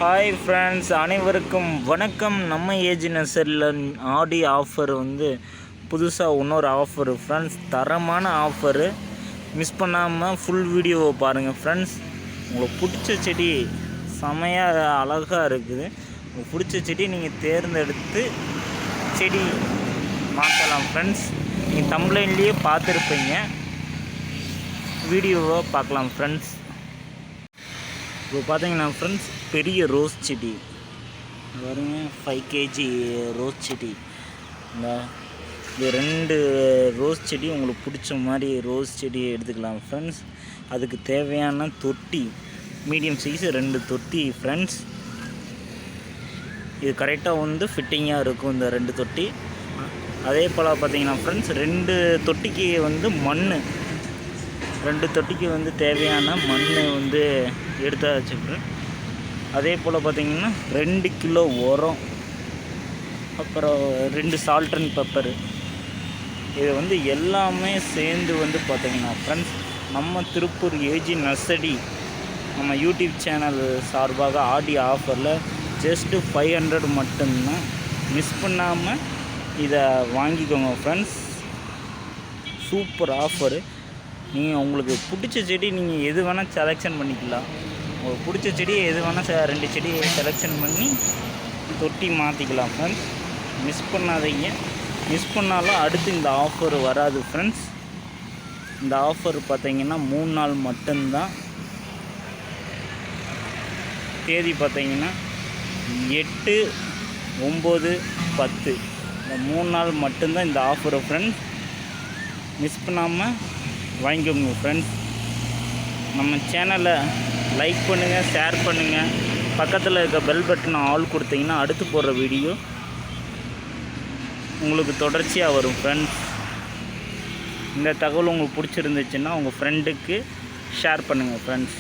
Hi friends, அனைவருக்கும் வணக்கம். நம்ம ஏஜ் நர்சரியில் ஆடி ஆஃபர் புதுசாக இன்னொரு ஆஃபரு ஃப்ரெண்ட்ஸ், தரமான ஆஃபரு. மிஸ் பண்ணாமல் ஃபுல் வீடியோவை பாருங்கள் ஃப்ரெண்ட்ஸ். உங்களுக்கு பிடிச்ச செடி செமையாக அழகாக இருக்குது. உங்களுக்கு பிடிச்ச செடி நீங்கள் தேர்ந்தெடுத்து செடி மாற்றலாம் ஃப்ரெண்ட்ஸ். நீங்கள் தம்ப்லைன்லேயே பார்த்துருப்பீங்க, வீடியோவை பார்க்கலாம் ஃப்ரெண்ட்ஸ். இப்போ பார்த்தீங்கன்னா ஃப்ரெண்ட்ஸ், பெரிய ரோஸ் செடி பாருங்க, 5 kg ரோஸ் செடி. இந்த 2 ரோஸ் செடி உங்களுக்கு பிடிச்ச மாதிரி ரோஸ் செடி எடுத்துக்கலாம் ஃப்ரெண்ட்ஸ். அதுக்கு தேவையான தொட்டி மீடியம் சைஸ் 2 தொட்டி ஃப்ரெண்ட்ஸ். இது கரெக்டாக ஃபிட்டிங்காக இருக்கும் இந்த 2 தொட்டி. அதே போல் பார்த்தீங்கன்னா ஃப்ரெண்ட்ஸ், 2 தொட்டிக்கு மண், 2 தொட்டிக்கு தேவையான மண் எடுத்தாச்சு. அதே போல் பார்த்திங்கன்னா 2 கிலோ உரம், அப்புறம் 2 சால்ட் அண்ட் பெப்பரு. இது எல்லாமே சேர்ந்து பார்த்திங்கன்னா ஃப்ரெண்ட்ஸ், நம்ம திருப்பூர் ஏஜி நர்சரி நம்ம யூடியூப் சேனல் சார்பாக ஆடி ஆஃபரில் ஜஸ்ட்டு 500 மட்டும்தான். மிஸ் பண்ணாமல் இதை வாங்கிக்கோங்க ஃப்ரெண்ட்ஸ். Super offer. நீங்கள் உங்களுக்கு பிடிச்ச செடி நீங்கள் எது வேணால் செலெக்ஷன் பண்ணிக்கலாம். உங்களுக்கு பிடிச்ச செடியை எது வேணால் 2 செடியை செலெக்ஷன் பண்ணி தொட்டி மாற்றிக்கலாம் ஃப்ரெண்ட்ஸ். மிஸ் பண்ணாதீங்க. மிஸ் பண்ணாலும் அடுத்து இந்த ஆஃபர் வராது ஃப்ரெண்ட்ஸ். இந்த ஆஃபர் பார்த்தீங்கன்னா 3 நாள் மட்டும்தான். தேதி பார்த்தீங்கன்னா 8, 9, 10 இந்த 3 நாள் மட்டும்தான் இந்த ஆஃபரு ஃப்ரெண்ட்ஸ். மிஸ் பண்ணாமல் வாங்கிக்கோங்க ஃப்ரெண்ட்ஸ். நம்ம சேனலை லைக் பண்ணுங்கள், ஷேர் பண்ணுங்கள். பக்கத்தில் இருக்க பெல் பட்டனை ஆல் கொடுத்தீங்கன்னா அடுத்து போடுற வீடியோ உங்களுக்கு தொடர்ச்சியாக வரும் ஃப்ரெண்ட்ஸ். இந்த தகவல் உங்களுக்கு பிடிச்சிருந்துச்சுன்னா உங்கள் ஃப்ரெண்டுக்கு ஷேர் பண்ணுங்கள் ஃப்ரெண்ட்ஸ்.